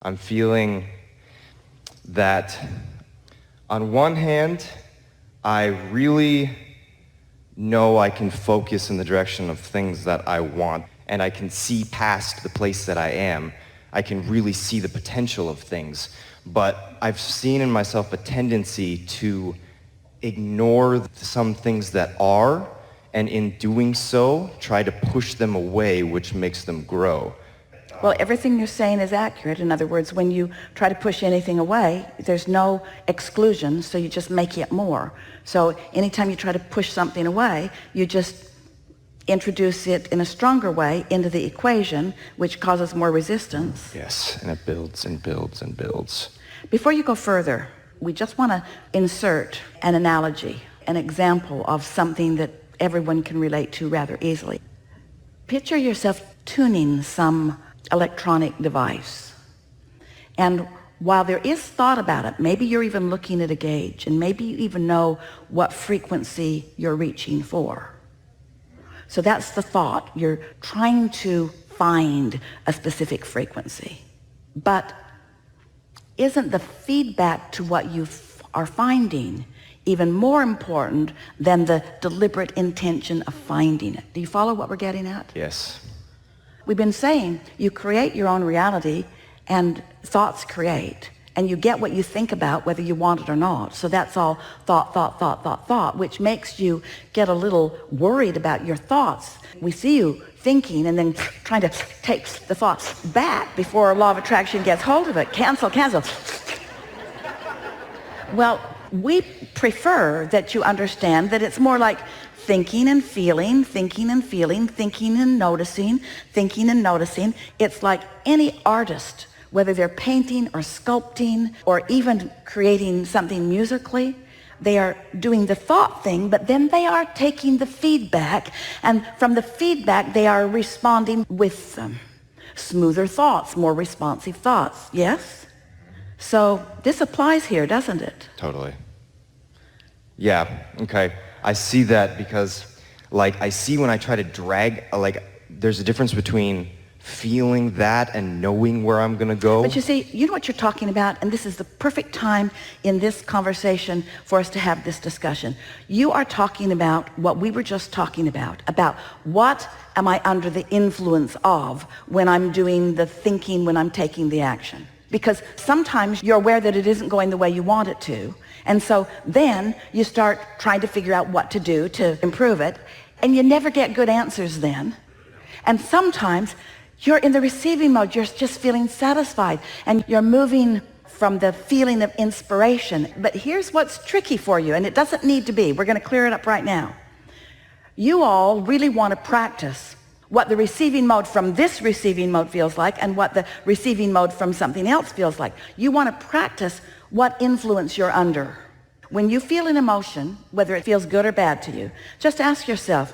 I'm feeling that on one hand, I really know I can focus in the direction of things that I want, and I can see past the place that I am. I can really see the potential of things. But I've seen in myself a tendency to ignore some things that are, and in doing so, try to push them away, which makes them grow. Well, everything you're saying is accurate. In other words, when you try to push anything away, there's no exclusion, so you just make it more. So anytime you try to push something away, you just introduce it in a stronger way into the equation, which causes more resistance. Yes, and it builds and builds and builds. Before you go further, we just want to insert an analogy, an example of something that everyone can relate to rather easily. Picture yourself tuning some electronic device. And while there is thought about it, maybe you're even looking at a gauge, and maybe you even know what frequency you're reaching for. So that's the thought. You're trying to find a specific frequency. But isn't the feedback to what you are finding even more important than the deliberate intention of finding it? Do you follow what we're getting at? Yes. We've been saying you create your own reality, and thoughts create, and you get what you think about whether you want it or not. So that's all thought, which makes you get a little worried about your thoughts. We see you thinking and then trying to take the thoughts back before law of attraction gets hold of it. Cancel. Well, we prefer that you understand that it's more like thinking and feeling, thinking and noticing. It's like any artist, whether they're painting or sculpting or even creating something musically, they are doing the thought thing, but then they are taking the feedback, and from the feedback they are responding with them. Smoother thoughts, more responsive thoughts, yes? So this applies here, doesn't it? Totally. Yeah, okay. I see that because, I see when I try to drag, there's a difference between feeling that and knowing where I'm going to go. But you see, you know what you're talking about, and this is the perfect time in this conversation for us to have this discussion. You are talking about what we were just talking about what am I under the influence of when I'm doing the thinking, when I'm taking the action. Because sometimes you're aware that it isn't going the way you want it to, and so then you start trying to figure out what to do to improve it, and you never get good answers then. And sometimes you're in the receiving mode, you're just feeling satisfied, and you're moving from the feeling of inspiration. But here's what's tricky for you, and it doesn't need to be. We're going to clear it up right now. You all really want to practice what the receiving mode from this receiving mode feels like and what the receiving mode from something else feels like. You want to practice what influence you're under. When you feel an emotion, whether it feels good or bad to you, just ask yourself,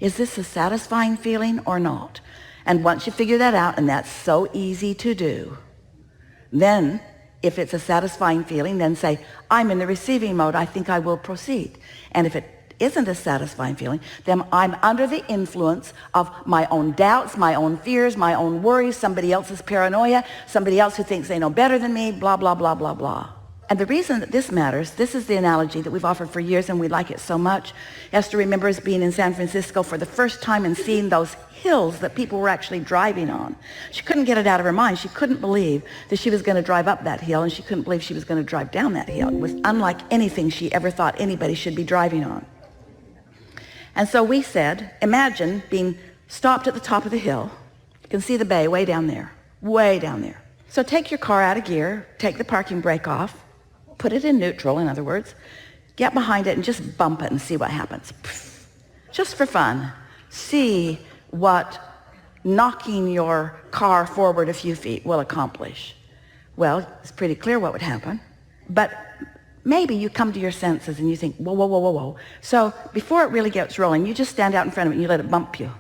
is this a satisfying feeling or not? And once you figure that out, and that's so easy to do, then if it's a satisfying feeling, then say, I'm in the receiving mode, I think I will proceed. And if it isn't a satisfying feeling, then I'm under the influence of my own doubts, my own fears, my own worries, somebody else's paranoia, somebody else who thinks they know better than me, blah, blah, blah, blah, blah. And the reason that this matters, this is the analogy that we've offered for years, and we like it so much. Esther remembers being in San Francisco for the first time and seeing those hills that people were actually driving on. She couldn't get it out of her mind. She couldn't believe that she was going to drive up that hill, and she couldn't believe she was going to drive down that hill. It was unlike anything she ever thought anybody should be driving on. And so we said, imagine being stopped at the top of the hill. You can see the bay way down there. So take your car out of gear, take the parking brake off, put it in neutral, in other words, get behind it and just bump it and see what happens. Just for fun. See what knocking your car forward a few feet will accomplish. Well, it's pretty clear what would happen. But maybe you come to your senses and you think, whoa. So before it really gets rolling, you just stand out in front of it and you let it bump you.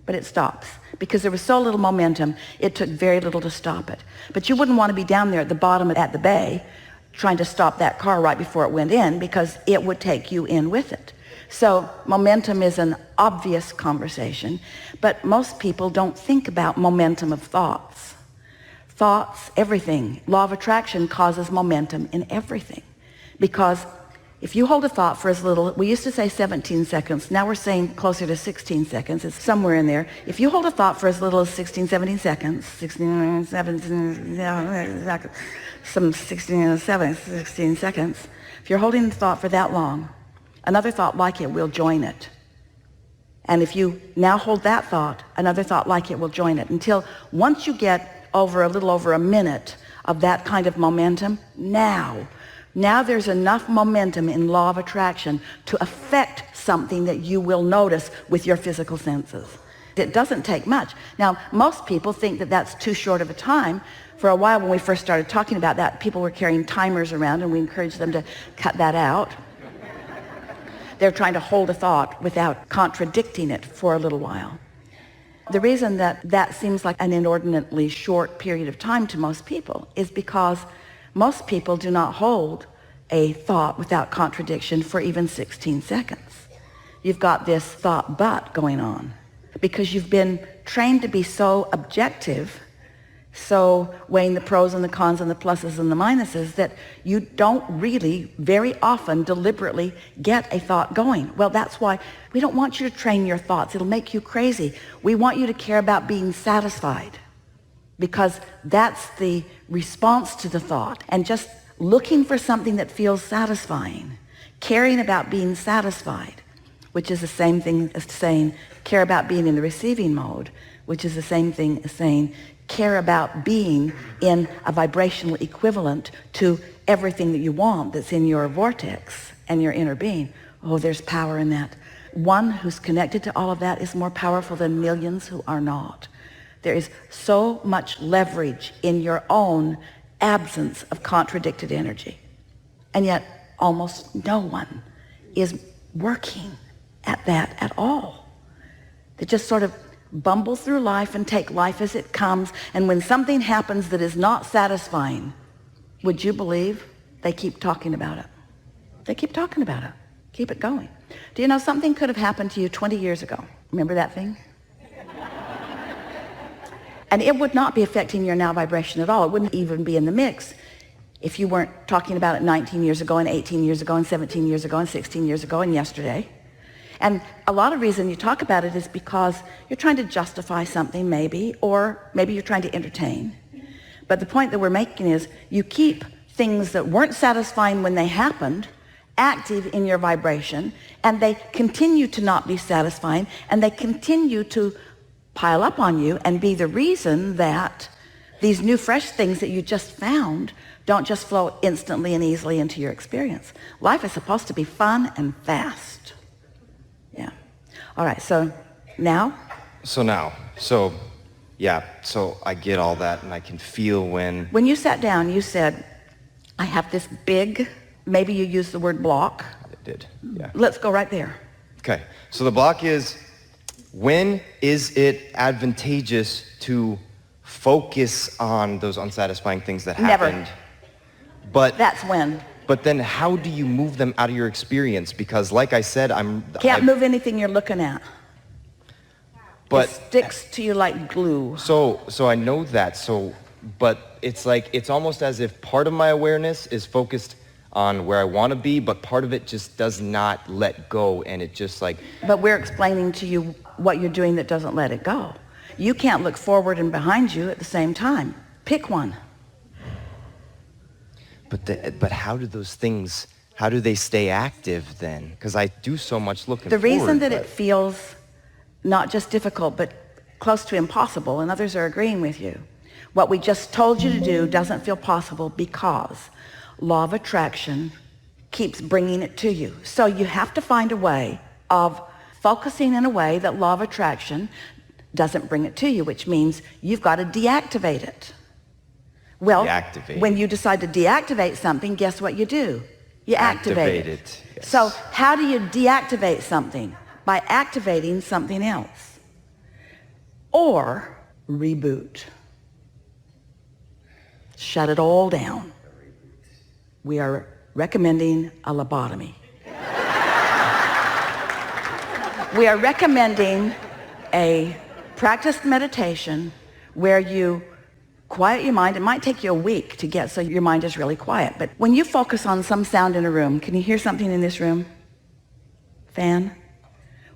But it stops. Because there was so little momentum, it took very little to stop it. But you wouldn't want to be down there at the bottom at the bay trying to stop that car right before it went in, because it would take you in with it. So momentum is an obvious conversation, but most people don't think about momentum of thoughts. Thoughts, everything. Law of attraction causes momentum in everything. Because if you hold a thought for as little, we used to say 17 seconds, now we're saying closer to 16 seconds, it's somewhere in there. If you hold a thought for as little as 16, 17 seconds, 16, 17, some 16, 16 seconds, if you're holding the thought for that long, another thought like it will join it. And if you now hold that thought, another thought like it will join it, until once you get a little over a minute of that kind of momentum, now there's enough momentum in law of attraction to affect something that you will notice with your physical senses. It doesn't take much. Now, most people think that that's too short of a time. For a while when we first started talking about that, people were carrying timers around, and we encouraged them to cut that out. They're trying to hold a thought without contradicting it for a little while. The reason that seems like an inordinately short period of time to most people is because most people do not hold a thought without contradiction for even 16 seconds. You've got this thought but going on because you've been trained to be so objective, so weighing the pros and the cons and the pluses and the minuses, that you don't really very often deliberately get a thought going. Well, that's why we don't want you to train your thoughts. It'll make you crazy. We want you to care about being satisfied, because that's the response to the thought. And just looking for something that feels satisfying, caring about being satisfied, which is the same thing as saying care about being in the receiving mode, which is the same thing as saying care about being in a vibrational equivalent to everything that you want that's in your vortex and your inner being. Oh, there's power in that. One who's connected to all of that is more powerful than millions who are not. There is so much leverage in your own absence of contradicted energy. And yet almost no one is working at that at all. They just sort of bumble through life and take life as it comes. And when something happens that is not satisfying, would you believe they keep talking about it? They keep talking about it. Keep it going. Do you know something could have happened to you 20 years ago? Remember that thing? And it would not be affecting your now vibration at all. It wouldn't even be in the mix if you weren't talking about it 19 years ago and 18 years ago and 17 years ago and 16 years ago and yesterday. And a lot of reason you talk about it is because you're trying to justify something maybe, or maybe you're trying to entertain. But the point that we're making is you keep things that weren't satisfying when they happened active in your vibration, and they continue to not be satisfying, and they continue to pile up on you and be the reason that these new fresh things that you just found don't just flow instantly and easily into your experience. Life is supposed to be fun and fast. Yeah. All right, so now? So I get all that, and I can feel when... When you sat down, you said, I have this big, maybe you used the word block. I did, yeah. Let's go right there. Okay, so the block is, when is it advantageous to focus on those unsatisfying things that happened? Never. But that's when. But then how do you move them out of your experience? Because like I said, Can't move anything you're looking at. But it sticks to you like glue. So I know that. But it's like, it's almost as if part of my awareness is focused on where I want to be, but part of it just does not let go, and it just like... But we're explaining to you what you're doing that doesn't let it go. You can't look forward and behind you at the same time. Pick one. But how do those things, how do they stay active then? Because I do so much looking forward. The reason that it feels not just difficult, but close to impossible, and others are agreeing with you, what we just told you to do doesn't feel possible because law of attraction keeps bringing it to you. So you have to find a way of focusing in a way that law of attraction doesn't bring it to you, which means you've got to deactivate it. Well, when you decide to deactivate something, guess what you do? You activate it. Yes. So how do you deactivate something? By activating something else. Or reboot. Shut it all down. We are recommending a lobotomy. We are recommending a practiced meditation where you quiet your mind. It might take you a week to get so your mind is really quiet. But when you focus on some sound in a room, can you hear something in this room? Fan?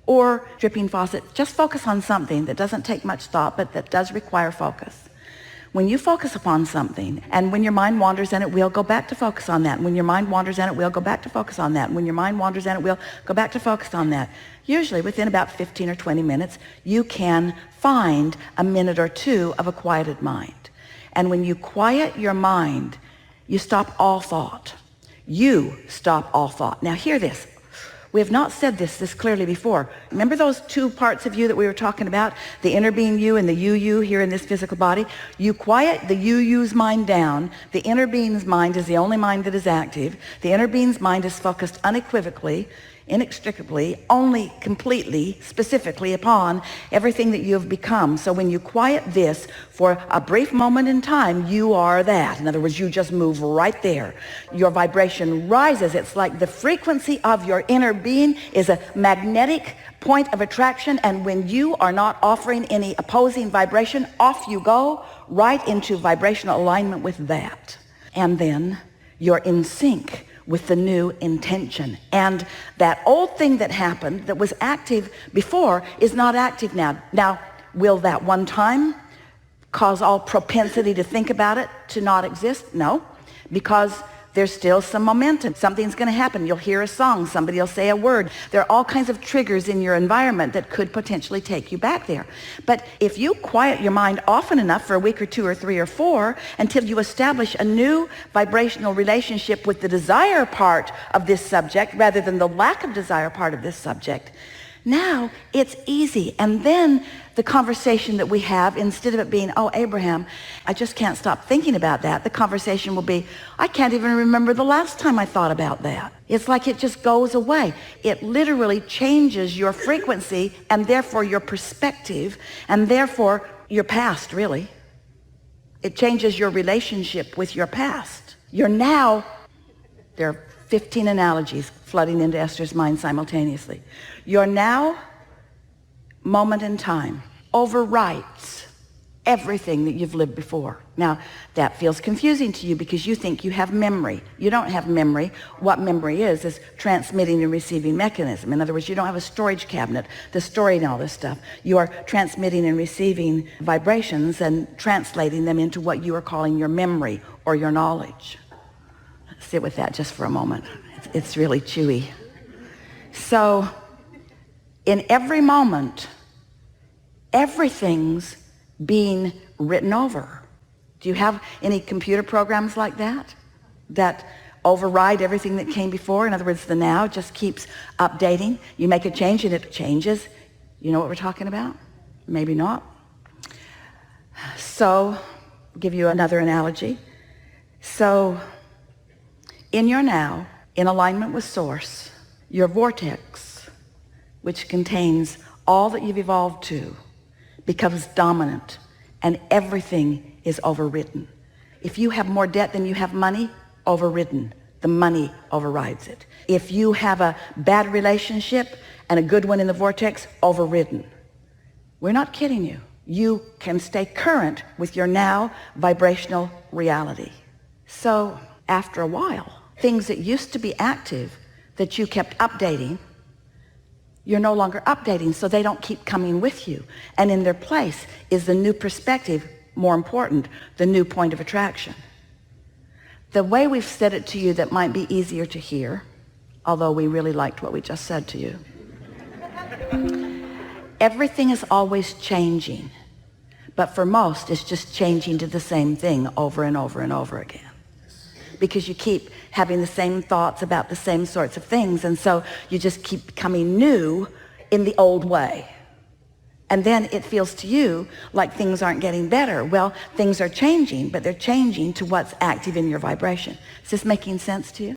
Or dripping faucet? Just focus on something that doesn't take much thought, but that does require focus. When you focus upon something, and when your mind wanders and it will, go back to focus on that. When your mind wanders and it will, go back to focus on that. When your mind wanders and it will, go back to focus on that. Usually within about 15 or 20 minutes, you can find a minute or two of a quieted mind. And when you quiet your mind, you stop all thought. You stop all thought. Now hear this. We have not said this clearly before. Remember those two parts of you that we were talking about? The inner being you and the you here in this physical body? You quiet the you's mind down. The inner being's mind is the only mind that is active. The inner being's mind is focused unequivocally, inextricably, only completely, specifically upon everything that you have become. So when you quiet this for a brief moment in time, you are that. In other words, you just move right there. Your vibration rises. It's like the frequency of your inner being is a magnetic point of attraction, and when you are not offering any opposing vibration, off you go right into vibrational alignment with that. And then you're in sync with the new intention. And that old thing that happened that was active before is not active now. Now, will that one time cause all propensity to think about it to not exist? No, because there's still some momentum. Something's going to happen. You'll hear a song. Somebody will say a word. There are all kinds of triggers in your environment that could potentially take you back there. But if you quiet your mind often enough for a week or two or three or four until you establish a new vibrational relationship with the desire part of this subject rather than the lack of desire part of this subject, now it's easy. And then the conversation that we have, instead of it being, oh, Abraham, I just can't stop thinking about that, the conversation will be, I can't even remember the last time I thought about that. It's like it just goes away. It literally changes your frequency and therefore your perspective and therefore your past, really. It changes your relationship with your past. You're now, there are 15 analogies flooding into Esther's mind simultaneously. Your now moment in time overwrites everything that you've lived before. Now, that feels confusing to you because you think you have memory. You don't have memory. What memory is transmitting and receiving mechanism. In other words, you don't have a storage cabinet that's storing all this stuff. You are transmitting and receiving vibrations and translating them into what you are calling your memory or your knowledge. Sit with that just for a moment. It's really chewy. So, in every moment, everything's being written over. Do you have any computer programs like that override everything that came before? In other words, the now just keeps updating. You make a change and it changes. You know what we're talking about? Maybe not. So, I'll give you another analogy. So, in your now, in alignment with source, your vortex, which contains all that you've evolved to, becomes dominant and everything is overridden. If you have more debt than you have money, overridden. The money overrides it. If you have a bad relationship and a good one in the vortex, overridden. We're not kidding you. You can stay current with your now vibrational reality. So after a while, things that used to be active that you kept updating, you're no longer updating, so they don't keep coming with you. And in their place is the new perspective, more important, the new point of attraction. The way we've said it to you that might be easier to hear, although we really liked what we just said to you. Everything is always changing, but for most it's just changing to the same thing over and over and over again. Because you keep having the same thoughts about the same sorts of things, and so you just keep becoming new in the old way. And then it feels to you like things aren't getting better. Well, things are changing, but they're changing to what's active in your vibration. Is this making sense to you?